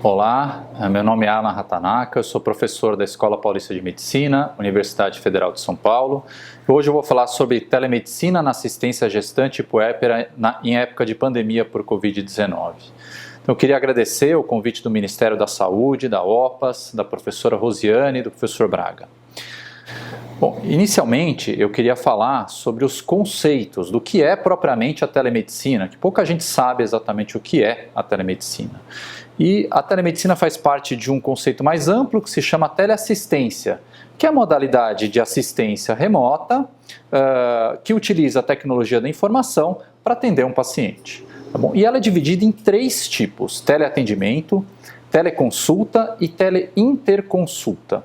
Olá, meu nome é Alan Hatanaka, eu sou professor da Escola Paulista de Medicina, Universidade Federal de São Paulo. Hoje eu vou falar sobre telemedicina na assistência gestante e puérpera em época de pandemia por Covid-19. Então eu queria agradecer o convite do Ministério da Saúde, da OPAS, da professora Rosiane e do professor Braga. Bom, inicialmente eu queria falar sobre os conceitos do que é propriamente a telemedicina, que pouca gente sabe exatamente o que é a telemedicina. E a telemedicina faz parte de um conceito mais amplo que se chama teleassistência, que é a modalidade de assistência remota que utiliza a tecnologia da informação para atender um paciente. Tá bom? E ela é dividida em três tipos: teleatendimento, teleconsulta e teleinterconsulta.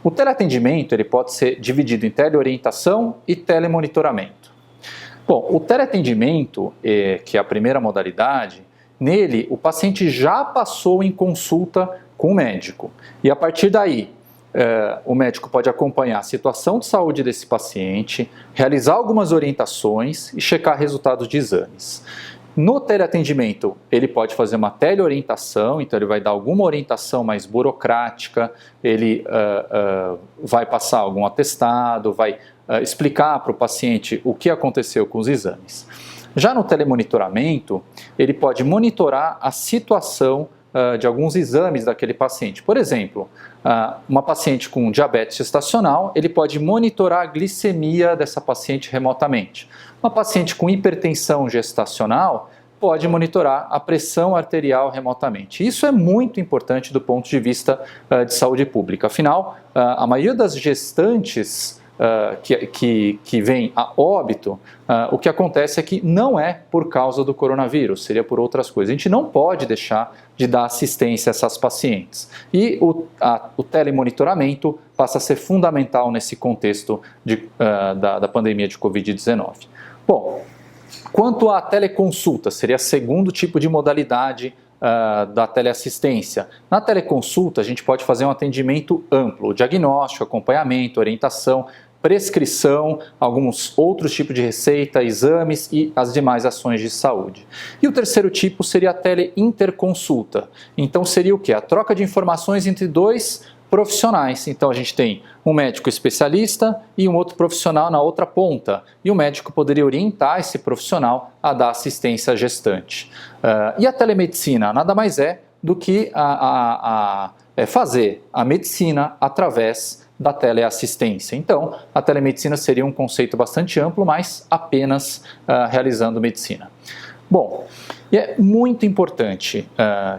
O teleatendimento ele pode ser dividido em teleorientação e telemonitoramento. Bom, o teleatendimento, que é a primeira modalidade, nele o paciente já passou em consulta com o médico e a partir daí o médico pode acompanhar a situação de saúde desse paciente, realizar algumas orientações e checar resultados de exames. No teleatendimento, ele pode fazer uma teleorientação, então ele vai dar alguma orientação mais burocrática, ele vai passar algum atestado, vai explicar para o paciente o que aconteceu com os exames. Já no telemonitoramento, ele pode monitorar a situação de alguns exames daquele paciente. Por exemplo, uma paciente com diabetes gestacional, ele pode monitorar a glicemia dessa paciente remotamente. Uma paciente com hipertensão gestacional pode monitorar a pressão arterial remotamente. Isso é muito importante do ponto de vista de saúde pública. Afinal, a maioria das gestantes que vem a óbito, o que acontece é que não é por causa do coronavírus, seria por outras coisas. A gente não pode deixar de dar assistência a essas pacientes. E o telemonitoramento passa a ser fundamental nesse contexto da pandemia de Covid-19. Bom, quanto à teleconsulta, seria o segundo tipo de modalidade da teleassistência. Na teleconsulta, a gente pode fazer um atendimento amplo, diagnóstico, acompanhamento, orientação, prescrição, alguns outros tipos de receita, exames e as demais ações de saúde. E o terceiro tipo seria a teleinterconsulta. Então seria o quê? A troca de informações entre dois profissionais. Então a gente tem um médico especialista e um outro profissional na outra ponta. E o médico poderia orientar esse profissional a dar assistência à gestante. E a telemedicina nada mais é do que fazer a medicina através da teleassistência. Então, a telemedicina seria um conceito bastante amplo, mas apenas realizando medicina. Bom, e é muito importante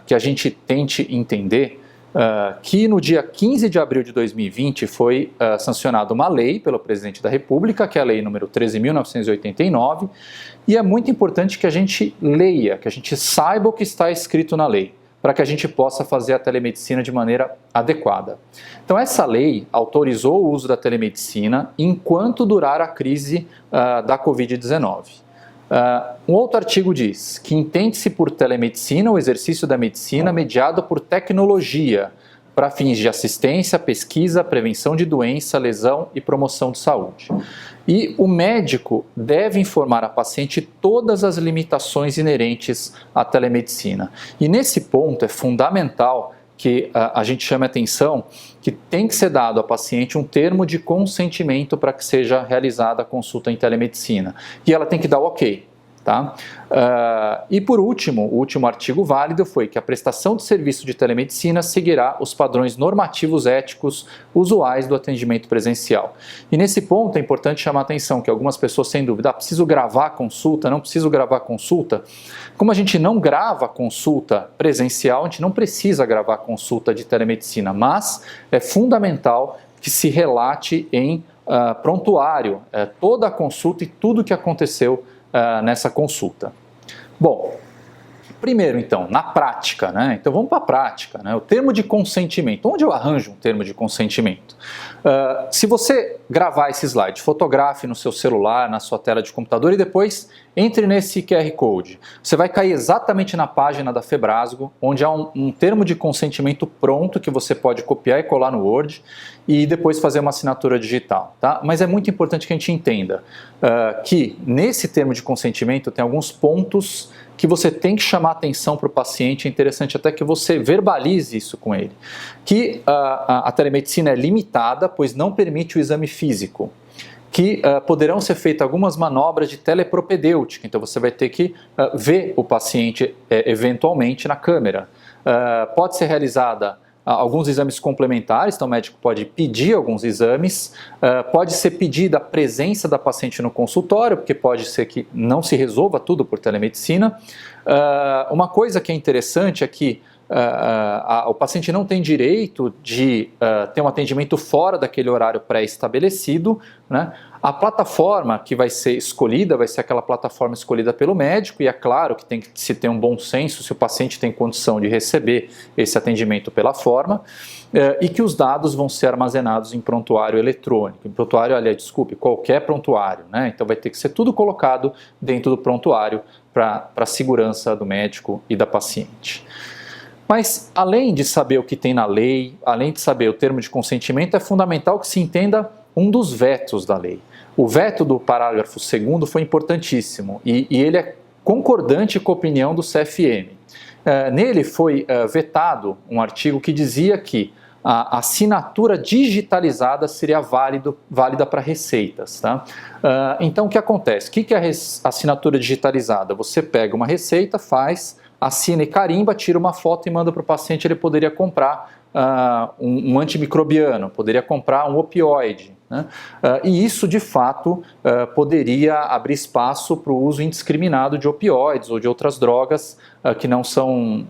que a gente tente entender que no dia 15 de abril de 2020 foi sancionada uma lei pelo presidente da República, que é a lei número 13.989, e é muito importante que a gente leia, que a gente saiba o que está escrito na lei, para que a gente possa fazer a telemedicina de maneira adequada. Então essa lei autorizou o uso da telemedicina enquanto durar a crise da Covid-19. Um outro artigo diz que entende-se por telemedicina o exercício da medicina mediado por tecnologia para fins de assistência, pesquisa, prevenção de doença, lesão e promoção de saúde. E o médico deve informar a paciente todas as limitações inerentes à telemedicina. E nesse ponto é fundamental que a gente chame a atenção que tem que ser dado à paciente um termo de consentimento para que seja realizada a consulta em telemedicina. E ela tem que dar o ok. Tá? E por último, o último artigo válido foi que a prestação de serviço de telemedicina seguirá os padrões normativos éticos usuais do atendimento presencial. E nesse ponto é importante chamar a atenção que algumas pessoas têm dúvida, preciso gravar a consulta, não preciso gravar a consulta? Como a gente não grava a consulta presencial, a gente não precisa gravar a consulta de telemedicina, mas é fundamental que se relate em prontuário toda a consulta e tudo o que aconteceu nessa consulta. Bom, primeiro então, na prática, né? Então vamos para a prática, né? O termo de consentimento. Onde eu arranjo um termo de consentimento? Se você gravar esse slide, fotografe no seu celular, na sua tela de computador e depois entre nesse QR Code. Você vai cair exatamente na página da Febrasgo, onde há um termo de consentimento pronto que você pode copiar e colar no Word e depois fazer uma assinatura digital, tá? Mas é muito importante que a gente entenda que nesse termo de consentimento tem alguns pontos que você tem que chamar atenção para o paciente, é interessante até que você verbalize isso com ele, que a telemedicina é limitada, pois não permite o exame físico, que poderão ser feitas algumas manobras de telepropedêutica, então você vai ter que ver o paciente eventualmente na câmera. Pode ser realizada alguns exames complementares, então o médico pode pedir alguns exames, pode ser pedida a presença da paciente no consultório, porque pode ser que não se resolva tudo por telemedicina. Uma coisa que é interessante é que o paciente não tem direito de ter um atendimento fora daquele horário pré-estabelecido, né? A plataforma que vai ser escolhida vai ser aquela plataforma escolhida pelo médico, e é claro que tem que se ter um bom senso se o paciente tem condição de receber esse atendimento pela forma, e que os dados vão ser armazenados em prontuário eletrônico. Em prontuário, aliás, desculpe, qualquer prontuário, né? Então vai ter que ser tudo colocado dentro do prontuário para a segurança do médico e da paciente. Mas, além de saber o que tem na lei, além de saber o termo de consentimento, é fundamental que se entenda um dos vetos da lei. O veto do parágrafo 2º foi importantíssimo e ele é concordante com a opinião do CFM. Nele foi vetado um artigo que dizia que a assinatura digitalizada seria válida para receitas. Tá? Então, o que acontece? O que é a assinatura digitalizada? Você pega uma receita, assina e carimba, tira uma foto e manda para o paciente. Ele poderia comprar um antimicrobiano, poderia comprar um opioide, né? E isso de fato poderia abrir espaço para o uso indiscriminado de opioides ou de outras drogas que não são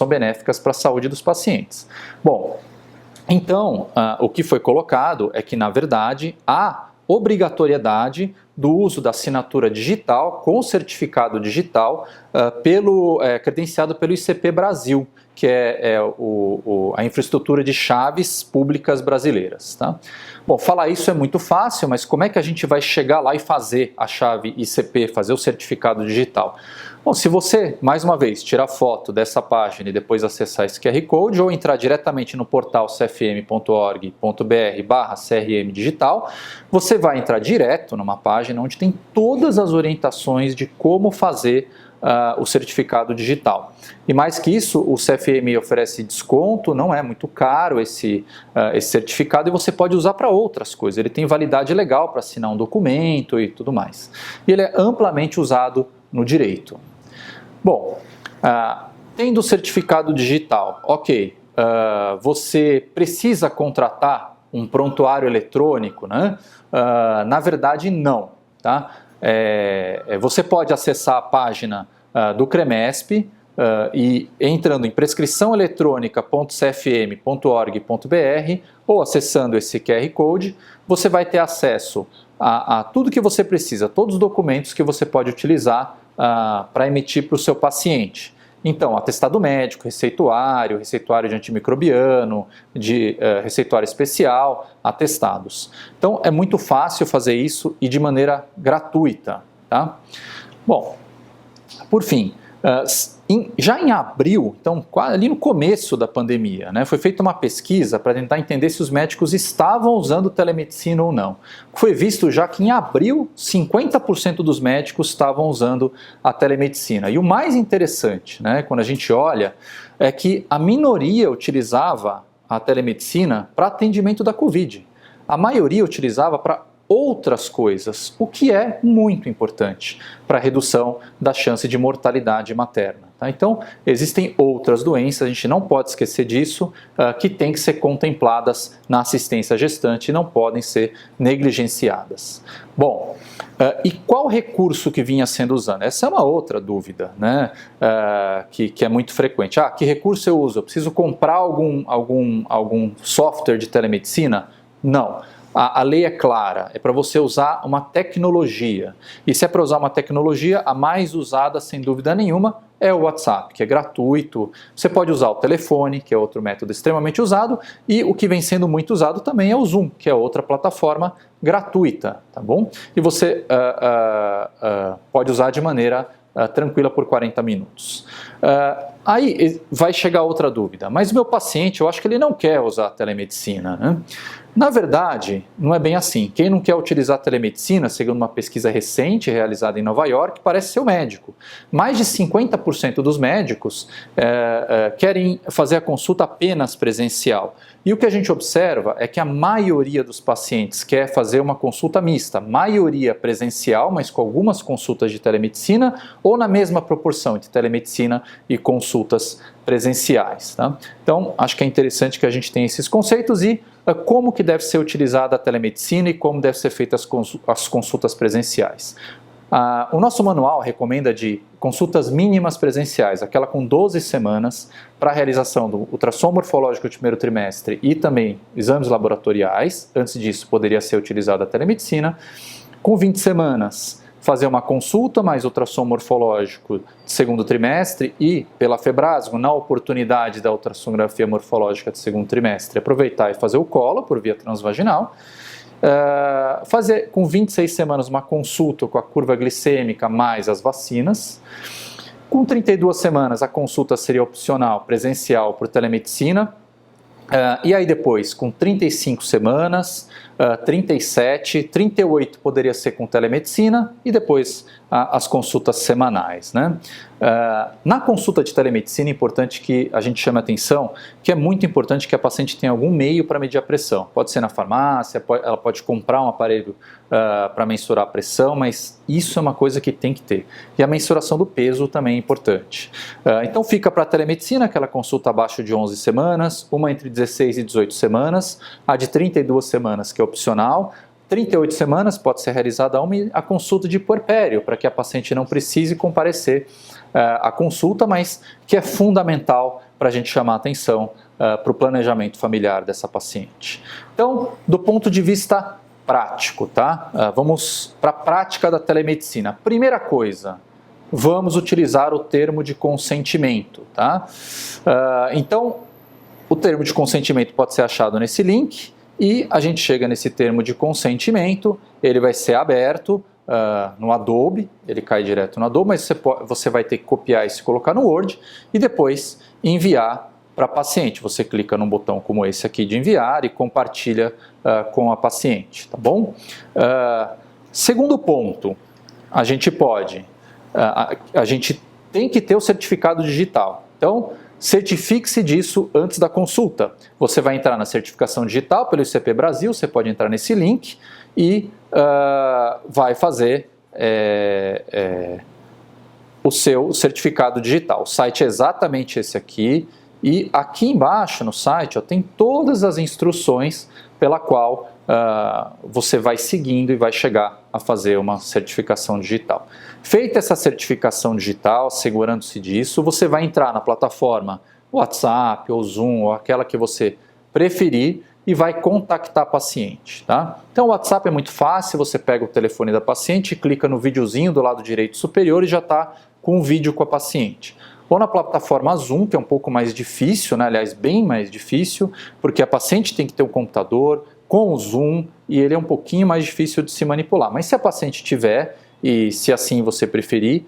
benéficas para a saúde dos pacientes. Bom, então o que foi colocado é que, na verdade, há obrigatoriedade do uso da assinatura digital com certificado digital credenciado pelo ICP Brasil, que é a infraestrutura de chaves públicas brasileiras. Tá? Bom, falar isso é muito fácil, mas como é que a gente vai chegar lá e fazer a chave ICP, fazer o certificado digital? Bom, se você, mais uma vez, tirar foto dessa página e depois acessar esse QR Code ou entrar diretamente no portal cfm.org.br/CRM digital, você vai entrar direto numa página onde tem todas as orientações de como fazer o certificado digital. E mais que isso, o CFM oferece desconto, não é muito caro esse certificado, e você pode usar para outras coisas. Ele tem validade legal para assinar um documento e tudo mais. E ele é amplamente usado no direito. Bom, tendo o certificado digital, ok, você precisa contratar um prontuário eletrônico, né? Na verdade, não, tá? Você pode acessar a página do CREMESP e entrando em prescriçãoeletrônica.cfm.org.br ou acessando esse QR Code, você vai ter acesso a tudo que você precisa, todos os documentos que você pode utilizar para emitir para o seu paciente. Então, atestado médico, receituário de antimicrobiano, receituário especial, atestados. Então, é muito fácil fazer isso e de maneira gratuita. Tá? Bom, por fim, já em abril, então ali no começo da pandemia, né, foi feita uma pesquisa para tentar entender se os médicos estavam usando telemedicina ou não. Foi visto já que em abril, 50% dos médicos estavam usando a telemedicina. E o mais interessante, né, quando a gente olha, é que a minoria utilizava a telemedicina para atendimento da Covid. A maioria utilizava para outras coisas, o que é muito importante para a redução da chance de mortalidade materna. Tá? Então, existem outras doenças, a gente não pode esquecer disso, que têm que ser contempladas na assistência gestante e não podem ser negligenciadas. Bom, e qual recurso que vinha sendo usado? Essa é uma outra dúvida, né? Que é muito frequente. Que recurso eu uso? Eu preciso comprar algum software de telemedicina? Não. A lei é clara, é para você usar uma tecnologia. E se é para usar uma tecnologia, a mais usada, sem dúvida nenhuma, é o WhatsApp, que é gratuito. Você pode usar o telefone, que é outro método extremamente usado, e o que vem sendo muito usado também é o Zoom, que é outra plataforma gratuita, tá bom? E você pode usar de maneira tranquila por 40 minutos. Aí vai chegar outra dúvida, mas o meu paciente, eu acho que ele não quer usar a telemedicina, né? Na verdade, não é bem assim. Quem não quer utilizar a telemedicina, segundo uma pesquisa recente realizada em Nova York, parece ser o médico. Mais de 50% dos médicos querem fazer a consulta apenas presencial. E o que a gente observa é que a maioria dos pacientes quer fazer uma consulta mista, maioria presencial, mas com algumas consultas de telemedicina, ou na mesma proporção entre telemedicina e consultas presenciais. Tá? Então, acho que é interessante que a gente tenha esses conceitos e como que deve ser utilizada a telemedicina e como devem ser feitas as consultas presenciais. O nosso manual recomenda de consultas mínimas presenciais, aquela com 12 semanas para a realização do ultrassom morfológico do primeiro trimestre e também exames laboratoriais. Antes disso, poderia ser utilizada a telemedicina. Com 20 semanas, fazer uma consulta mais ultrassom morfológico de segundo trimestre e, pela Febrasgo, na oportunidade da ultrassonografia morfológica de segundo trimestre, aproveitar e fazer o colo por via transvaginal. Fazer com 26 semanas uma consulta com a curva glicêmica mais as vacinas. Com 32 semanas a consulta seria opcional, presencial por telemedicina. E aí depois, com 35 semanas, 37, 38 poderia ser com telemedicina e depois as consultas semanais, né? Na consulta de telemedicina é importante que a gente chame a atenção que é muito importante que a paciente tenha algum meio para medir a pressão. Pode ser na farmácia, ela pode comprar um aparelho para mensurar a pressão, mas isso é uma coisa que tem que ter. E a mensuração do peso também é importante. Então fica para a telemedicina aquela consulta abaixo de 11 semanas, uma entre 16 e 18 semanas, a de 32 semanas que é opcional, 38 semanas pode ser realizada a consulta de puerpério, para que a paciente não precise comparecer à consulta, mas que é fundamental para a gente chamar a atenção para o planejamento familiar dessa paciente. Então, do ponto de vista prático, tá? Vamos para a prática da telemedicina. Primeira coisa, vamos utilizar o termo de consentimento, tá? Então, o termo de consentimento pode ser achado nesse link, e a gente chega nesse termo de consentimento, ele vai ser aberto no Adobe, ele cai direto no Adobe, mas você vai ter que copiar isso e colocar no Word e depois enviar para a paciente. Você clica num botão como esse aqui de enviar e compartilha com a paciente, tá bom? Segundo ponto, a gente tem que ter o certificado digital. Então, certifique-se disso antes da consulta. Você vai entrar na certificação digital pelo ICP Brasil, você pode entrar nesse link e vai fazer o seu certificado digital. O site é exatamente esse aqui e aqui embaixo no site tem todas as instruções pela qual você vai seguindo e vai chegar a fazer uma certificação digital. Feita essa certificação digital, assegurando-se disso, você vai entrar na plataforma WhatsApp ou Zoom ou aquela que você preferir e vai contactar a paciente, tá? Então o WhatsApp é muito fácil, você pega o telefone da paciente, clica no videozinho do lado direito superior e já está com um vídeo com a paciente. Ou na plataforma Zoom, que é um pouco mais difícil, né? Aliás, bem mais difícil, porque a paciente tem que ter um computador com o Zoom e ele é um pouquinho mais difícil de se manipular. Mas se a paciente tiver, e se assim você preferir,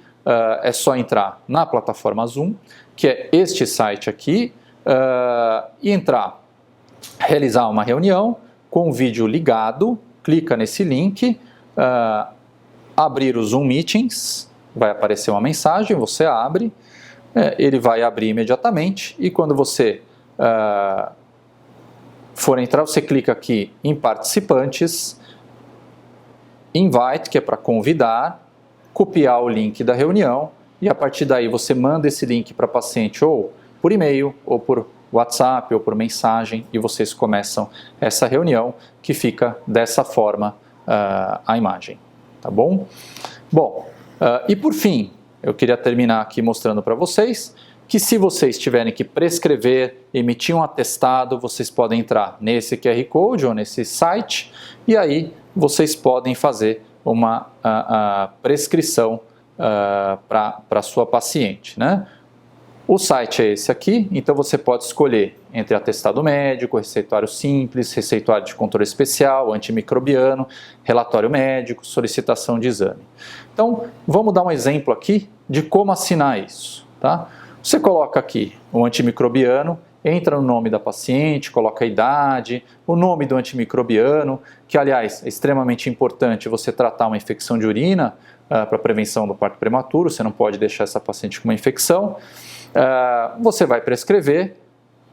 é só entrar na plataforma Zoom, que é este site aqui, e realizar uma reunião com o vídeo ligado, clica nesse link, abrir o Zoom Meetings, vai aparecer uma mensagem, você abre, ele vai abrir imediatamente e quando você for entrar, você clica aqui em participantes, invite, que é para convidar, copiar o link da reunião e a partir daí você manda esse link para a paciente ou por e-mail ou por WhatsApp ou por mensagem e vocês começam essa reunião que fica dessa forma a imagem, tá bom? Bom, e por fim, eu queria terminar aqui mostrando para vocês que se vocês tiverem que prescrever, emitir um atestado, vocês podem entrar nesse QR Code ou nesse site e aí vocês podem fazer uma prescrição para a sua paciente, né? O site é esse aqui, então você pode escolher entre atestado médico, receituário simples, receituário de controle especial, antimicrobiano, relatório médico, solicitação de exame. Então, vamos dar um exemplo aqui de como assinar isso, tá? Você coloca aqui o antimicrobiano, entra no nome da paciente, coloca a idade, o nome do antimicrobiano, que aliás é extremamente importante você tratar uma infecção de urina para prevenção do parto prematuro, você não pode deixar essa paciente com uma infecção. Você vai prescrever,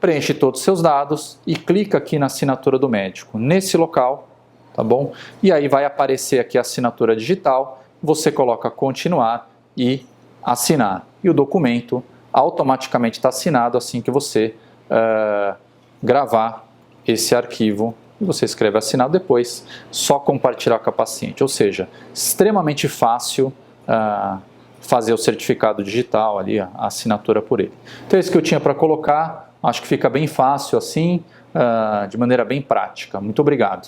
preenche todos os seus dados e clica aqui na assinatura do médico, nesse local, tá bom? E aí vai aparecer aqui a assinatura digital, você coloca continuar e assinar. E o documento automaticamente está assinado assim que você gravar esse arquivo. Você escreve assinado, depois só compartilhar com a paciente. Ou seja, extremamente fácil fazer o certificado digital ali, a assinatura por ele. Então é isso que eu tinha para colocar. Acho que fica bem fácil assim, de maneira bem prática. Muito obrigado.